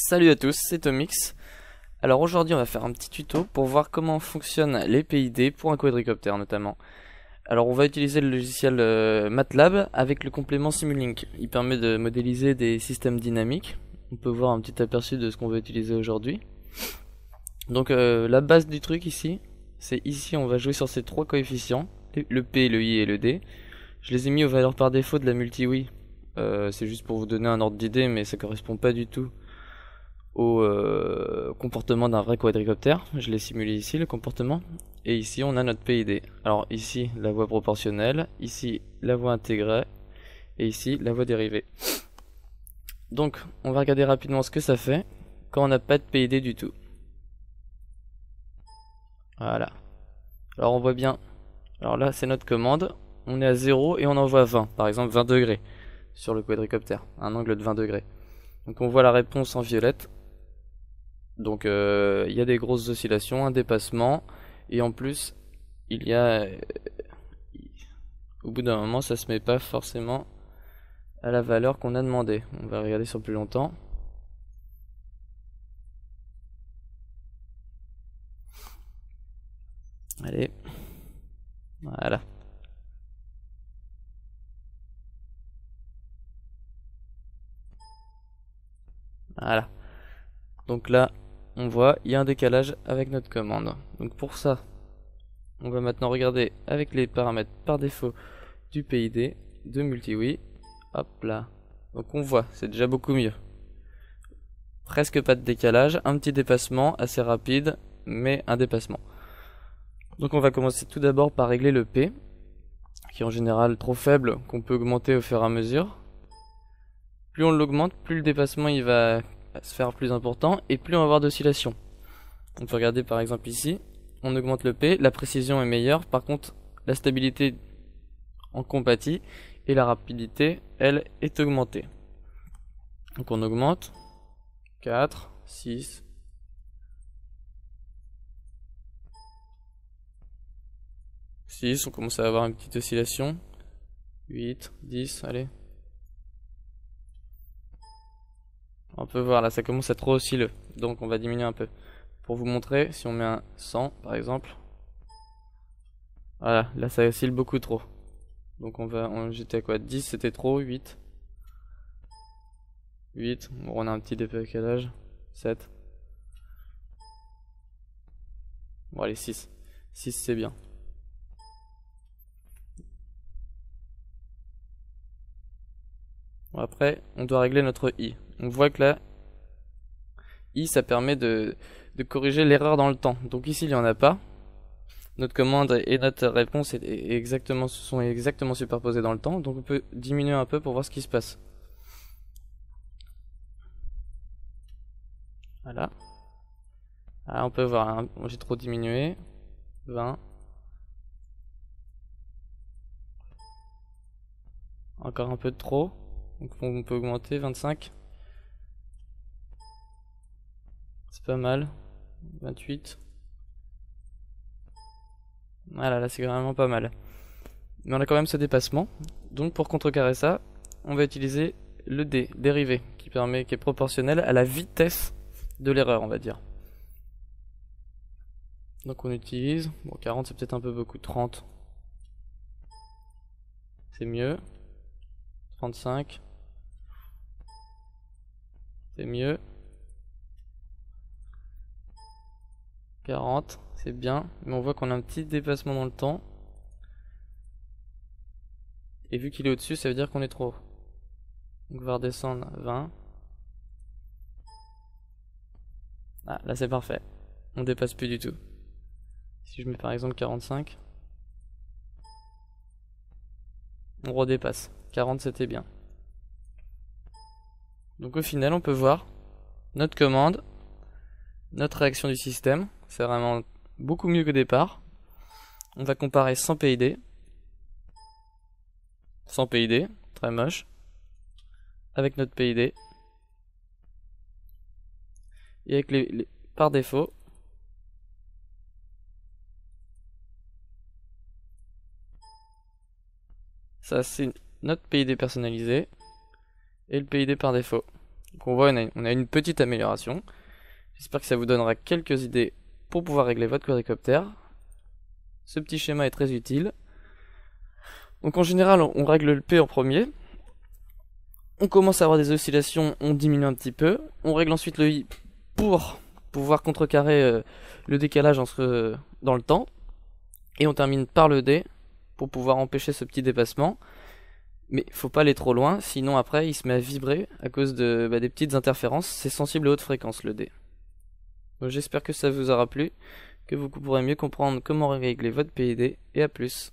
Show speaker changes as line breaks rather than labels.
Salut à tous, c'est Tomix. Alors aujourd'hui on va faire un petit tuto pour voir comment fonctionnent les PID pour un quadricoptère notamment. Alors on va utiliser le logiciel MATLAB avec le complément Simulink. Il permet de modéliser des systèmes dynamiques. On peut voir un petit aperçu de ce qu'on va utiliser aujourd'hui. Donc la base du truc ici, c'est ici on va jouer sur ces trois coefficients, le P, le I et le D. Je les ai mis aux valeurs par défaut de la multi-oui. C'est juste pour vous donner un ordre d'idée, mais ça correspond pas du tout au comportement d'un vrai quadricoptère. Je l'ai simulé ici, le comportement. Et ici, on a notre PID. Alors ici, la voie proportionnelle. Ici, la voie intégrée. Et ici, la voie dérivée. Donc, on va regarder rapidement ce que ça fait quand on n'a pas de PID du tout. Voilà. Alors, on voit bien. Alors là, c'est notre commande. On est à 0 et on envoie 20. Par exemple, 20 degrés sur le quadricoptère. Un angle de 20 degrés. Donc, on voit la réponse en violette. Donc il y a des grosses oscillations, un dépassement, et en plus il y a au bout d'un moment ça se met pas forcément à la valeur qu'on a demandé. On va regarder sur plus longtemps. Allez, voilà. Voilà. Donc là, on voit, il y a un décalage avec notre commande. Donc pour ça, on va maintenant regarder avec les paramètres par défaut du PID, de multi-oui. Hop là. Donc on voit, c'est déjà beaucoup mieux. Presque pas de décalage, un petit dépassement assez rapide, mais un dépassement. Donc on va commencer tout d'abord par régler le P, qui est en général trop faible, qu'on peut augmenter au fur et à mesure. Plus on l'augmente, plus le dépassement il va se faire plus important, et plus on va avoir d'oscillation. On peut regarder par exemple ici, on augmente le P, la précision est meilleure, par contre la stabilité en compatit, et la rapidité, elle, est augmentée. Donc on augmente, 4, 6, 6, on commence à avoir une petite oscillation. 8, 10, allez. On peut voir là, ça commence à trop osciller. Donc on va diminuer un peu. Pour vous montrer, si on met un 100 par exemple. Voilà, là ça oscille beaucoup trop. Donc j'étais à quoi? 10 c'était trop, 8. 8, bon, on a un petit décalage. 7. Bon allez, 6. 6 c'est bien. Bon, après, on doit régler notre I. On voit que là, I ça permet de corriger l'erreur dans le temps. Donc ici il n'y en a pas. Notre commande et notre réponse sont exactement superposées dans le temps. Donc on peut diminuer un peu pour voir ce qui se passe. Voilà. Ah, on peut voir, hein, j'ai trop diminué. 20. Encore un peu de trop. Donc on peut augmenter, 25. C'est pas mal. 28. Voilà, là c'est vraiment pas mal. Mais on a quand même ce dépassement. Donc pour contrecarrer ça, on va utiliser le D, dérivé, qui est proportionnel à la vitesse de l'erreur, on va dire. Donc on utilise, bon 40 c'est peut-être un peu beaucoup, 30. C'est mieux. 35. C'est mieux. 40, c'est bien. Mais on voit qu'on a un petit dépassement dans le temps. Et vu qu'il est au-dessus, ça veut dire qu'on est trop haut. Donc on va redescendre à 20. Ah, là c'est parfait. On dépasse plus du tout. Si je mets par exemple 45, on redépasse. 40 c'était bien. Donc au final on peut voir notre commande, notre réaction du système. C'est vraiment beaucoup mieux qu'au départ. On va comparer sans PID. Sans PID, très moche. Avec notre PID. Et avec par défaut. Ça c'est notre PID personnalisé. Et le PID par défaut. Donc on voit, on a une petite amélioration. J'espère que ça vous donnera quelques idées pour pouvoir régler votre quadricoptère. Ce petit schéma est très utile. Donc en général, on règle le P en premier. On commence à avoir des oscillations, on diminue un petit peu. On règle ensuite le I pour pouvoir contrecarrer le décalage dans le temps. Et on termine par le D pour pouvoir empêcher ce petit dépassement. Mais faut pas aller trop loin, sinon après il se met à vibrer à cause des petites interférences. C'est sensible à haute fréquence le D. J'espère que ça vous aura plu, que vous pourrez mieux comprendre comment régler votre PID, et à plus.